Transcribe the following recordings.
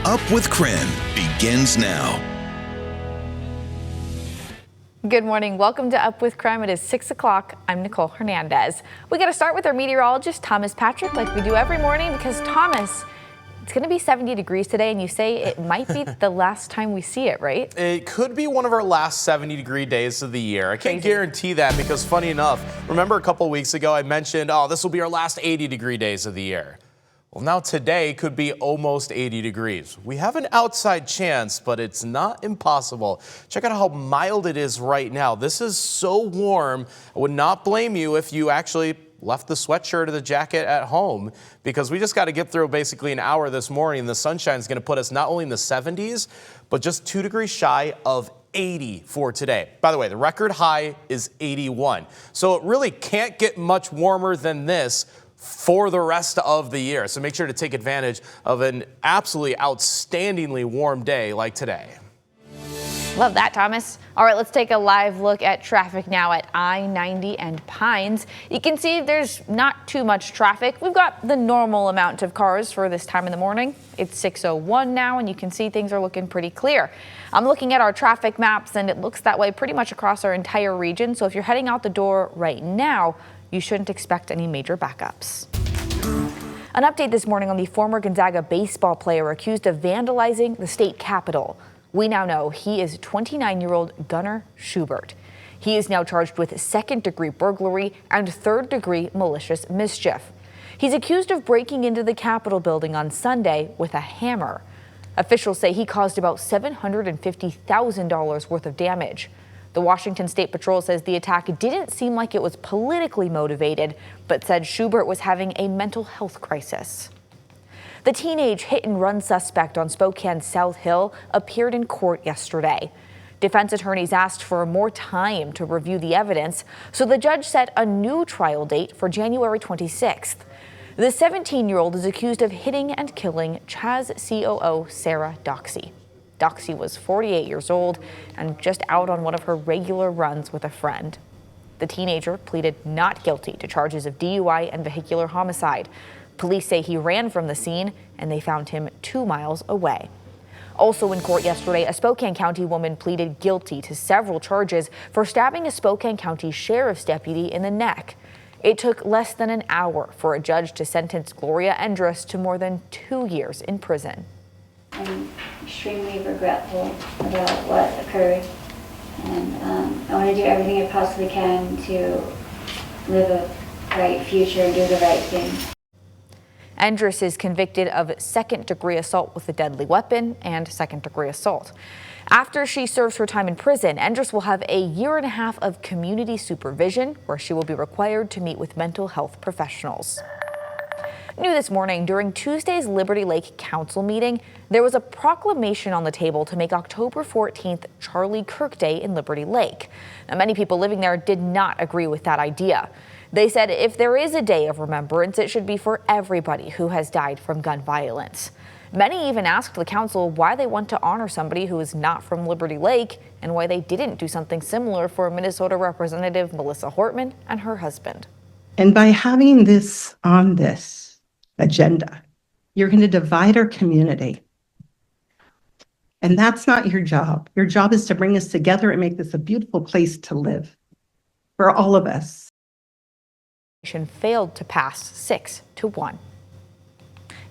Up with KREM begins now. Good morning. Welcome to Up with KREM. It is 6 o'clock. I'm Nicole Hernandez. We got to start with our meteorologist, Thomas Patrick, like we do every morning, because Thomas, it's going to be 70 degrees today, and you say it might be the last time we see it, right? It could be one of our last 70-degree days of the year. I can't guarantee that because, funny enough, remember a couple weeks ago I mentioned, this will be our last 80-degree days of the year. Well, now today could be almost 80 degrees. We have an outside chance, but it's not impossible. Check out how mild it is right now. This is so warm. I would not blame you if you actually left the sweatshirt or the jacket at home, because we just got to get through basically an hour this morning. The sunshine is going to put us not only in the 70s, but just 2 degrees shy of 80 for today. By the way, the record high is 81. So it really can't get much warmer than this for the rest of the year. So make sure to take advantage of an absolutely outstandingly warm day like today. Love that, Thomas. All right, let's take a live look at traffic now at I-90 and Pines. You can see there's not too much traffic. We've got the normal amount of cars for this time in the morning. It's 6:01 now, and you can see things are looking pretty clear. I'm looking at our traffic maps, and it looks that way pretty much across our entire region. So if you're heading out the door right now, you shouldn't expect any major backups. An update this morning on the former Gonzaga baseball player accused of vandalizing the state capitol. We now know he is 29-year-old Gunnar Schubert. He is now charged with second-degree burglary and third-degree malicious mischief. He's accused of breaking into the Capitol building on Sunday with a hammer. Officials say he caused about $750,000 worth of damage. The Washington State Patrol says the attack didn't seem like it was politically motivated, but said Schubert was having a mental health crisis. The teenage hit-and-run suspect on Spokane's South Hill appeared in court yesterday. Defense attorneys asked for more time to review the evidence, so the judge set a new trial date for January 26th. The 17-year-old is accused of hitting and killing Chaz COO Sarah Doxey. Doxey was 48 years old and just out on one of her regular runs with a friend. The teenager pleaded not guilty to charges of DUI and vehicular homicide. Police say he ran from the scene and they found him 2 miles away. Also in court yesterday, a Spokane County woman pleaded guilty to several charges for stabbing a Spokane County sheriff's deputy in the neck. It took less than an hour for a judge to sentence Gloria Endress to more than 2 years in prison. I'm extremely regretful about what occurred, and I want to do everything I possibly can to live a bright future and do the right thing. Endress is convicted of second-degree assault with a deadly weapon and second-degree assault. After she serves her time in prison, Endress will have a 1.5 years of community supervision where she will be required to meet with mental health professionals. New this morning, during Tuesday's Liberty Lake Council meeting, there was a proclamation on the table to make October 14th Charlie Kirk Day in Liberty Lake. Now, many people living there did not agree with that idea. They said if there is a day of remembrance, it should be for everybody who has died from gun violence. Many even asked the council why they want to honor somebody who is not from Liberty Lake and why they didn't do something similar for Minnesota Representative Melissa Hortman and her husband. And by having this on this agenda, you're going to divide our community. And that's not your job. Your job is to bring us together and make this a beautiful place to live for all of us. Failed to pass 6-1.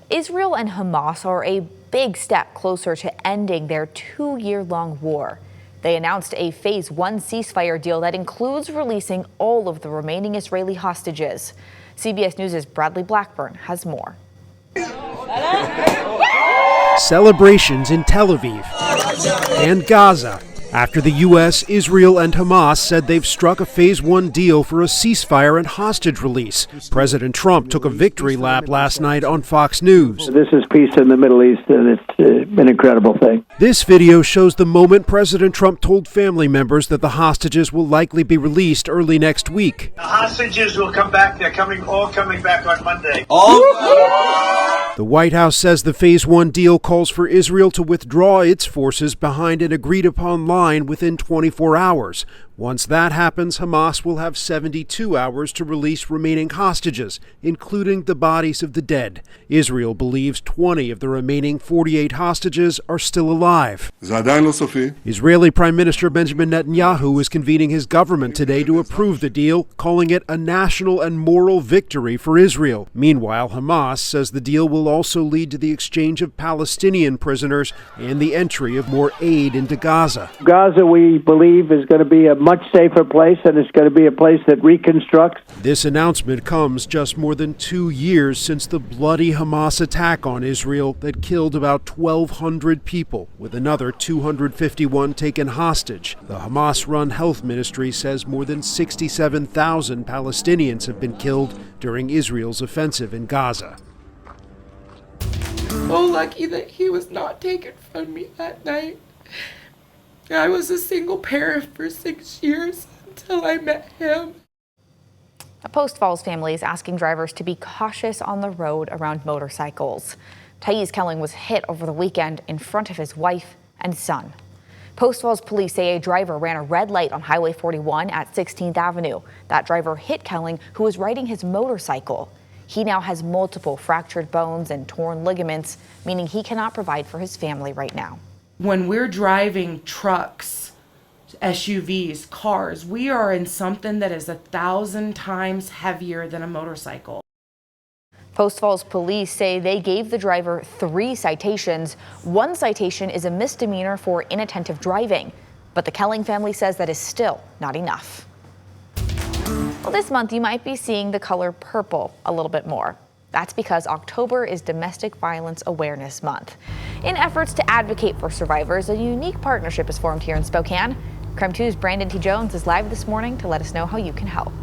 Israel and Hamas are a big step closer to ending their 2-year-long war. They announced a Phase 1 ceasefire deal that includes releasing all of the remaining Israeli hostages. CBS News' Bradley Blackburn has more. Celebrations in Tel Aviv and Gaza after the U.S., Israel, and Hamas said they've struck a Phase 1 deal for a ceasefire and hostage release. President Trump took a victory lap last night on Fox News. This is peace in the Middle East, and it's an incredible thing. This video shows the moment President Trump told family members that the hostages will likely be released early next week. The hostages will come back. They're all coming back on Monday. The White House says the Phase 1 deal calls for Israel to withdraw its forces behind an agreed-upon line within 24 hours, Once that happens, Hamas will have 72 hours to release remaining hostages, including the bodies of the dead. Israel believes 20 of the remaining 48 hostages are still alive. Israeli Prime Minister Benjamin Netanyahu is convening his government today to approve the deal, calling it a national and moral victory for Israel. Meanwhile, Hamas says the deal will also lead to the exchange of Palestinian prisoners and the entry of more aid into Gaza. Gaza, we believe, is going to be a much safer place, and it's going to be a place that reconstructs. This announcement comes just more than 2 years since the bloody Hamas attack on Israel that killed about 1,200 people, with another 251 taken hostage. The Hamas-run health ministry says more than 67,000 Palestinians have been killed during Israel's offensive in Gaza. So lucky that he was not taken from me that night. I was a single parent for 6 years until I met him. A Post Falls family is asking drivers to be cautious on the road around motorcycles. Thais Kelling was hit over the weekend in front of his wife and son. Post Falls police say a driver ran a red light on Highway 41 at 16th Avenue. That driver hit Kelling, who was riding his motorcycle. He now has multiple fractured bones and torn ligaments, meaning he cannot provide for his family right now. When we're driving trucks, SUVs, cars, we are in something that is 1,000 times heavier than a motorcycle. Post Falls police say they gave the driver 3 citations. 1 citation is a misdemeanor for inattentive driving, but the Kelling family says that is still not enough. Well, this month you might be seeing the color purple a little bit more. That's because October is Domestic Violence Awareness Month. In efforts to advocate for survivors, a unique partnership is formed here in Spokane. KREM 2's Brandon T. Jones is live this morning to let us know how you can help.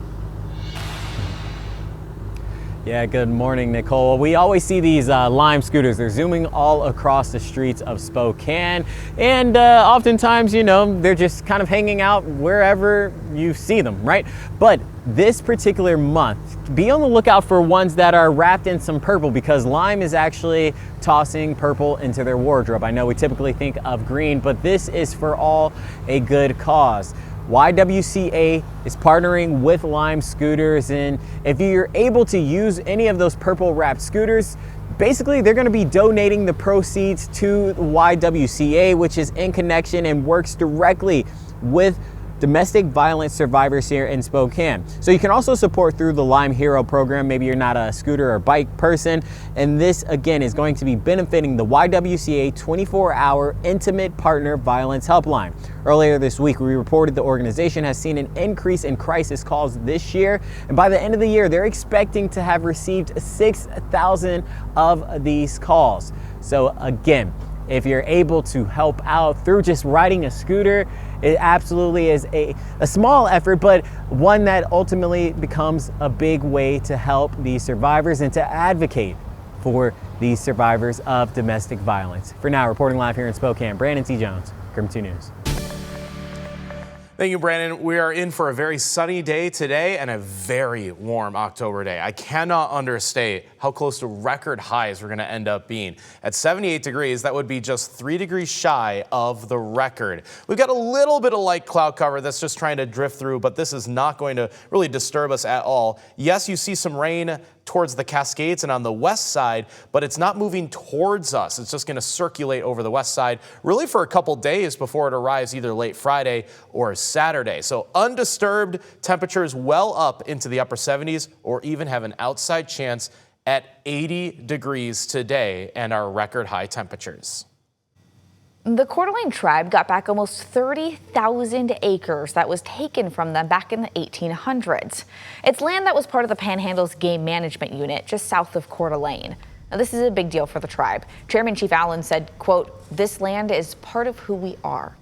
Yeah, good morning, Nicole. We always see these Lime scooters. They're zooming all across the streets of Spokane. And oftentimes, you know, they're just kind of hanging out wherever you see them, right? But this particular month, be on the lookout for ones that are wrapped in some purple, because Lime is actually tossing purple into their wardrobe. I know we typically think of green, but this is for all a good cause. YWCA is partnering with Lime Scooters, and if you're able to use any of those purple wrapped scooters, basically they're going to be donating the proceeds to YWCA, which is in connection and works directly with domestic violence survivors here in Spokane. So you can also support through the Lime Hero program. Maybe you're not a scooter or bike person, and this again is going to be benefiting the YWCA 24-hour Intimate Partner Violence Helpline. Earlier this week, we reported the organization has seen an increase in crisis calls this year, and by the end of the year, they're expecting to have received 6,000 of these calls. So again, if you're able to help out through just riding a scooter, it absolutely is a small effort, but one that ultimately becomes a big way to help these survivors and to advocate for these survivors of domestic violence. For now, reporting live here in Spokane, Brandon T. Jones, KREM 2 News. Thank you, Brandon. We are in for a very sunny day today and a very warm October day. I cannot understate how close to record highs we're going to end up being. At 78 degrees, that would be just 3 degrees shy of the record. We've got a little bit of light cloud cover that's just trying to drift through, but this is not going to really disturb us at all. Yes, you see some rain towards the Cascades and on the west side, but it's not moving towards us. It's just going to circulate over the west side really for a couple days before it arrives either late Friday or Saturday. So undisturbed, temperatures well up into the upper 70s, or even have an outside chance at 80 degrees today and our record high temperatures. The Coeur d'Alene tribe got back almost 30,000 acres that was taken from them back in the 1800s. It's land that was part of the Panhandle's Game Management Unit just south of Coeur d'Alene. Now, this is a big deal for the tribe. Chairman Chief Allen said, quote, "This land is part of who we are."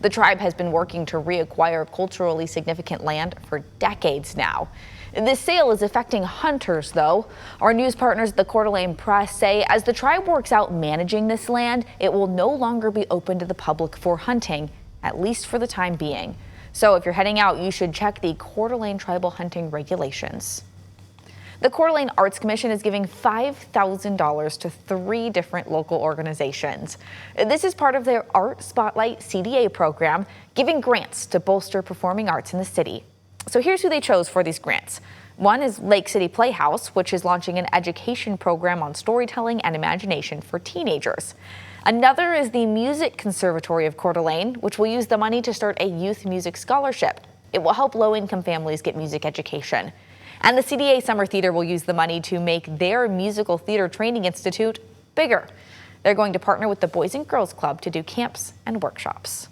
The tribe has been working to reacquire culturally significant land for decades now. This sale is affecting hunters, though. Our news partners at the Coeur d'Alene Press say as the tribe works out managing this land, it will no longer be open to the public for hunting, at least for the time being. So if you're heading out, you should check the Coeur d'Alene tribal hunting regulations. The Coeur d'Alene Arts Commission is giving $5,000 to 3 different local organizations. This is part of their Art Spotlight CDA program, giving grants to bolster performing arts in the city. So here's who they chose for these grants. One is Lake City Playhouse, which is launching an education program on storytelling and imagination for teenagers. Another is the Music Conservatory of Coeur d'Alene, which will use the money to start a youth music scholarship. It will help low-income families get music education. And the CDA Summer Theater will use the money to make their musical theater training institute bigger. They're going to partner with the Boys and Girls Club to do camps and workshops.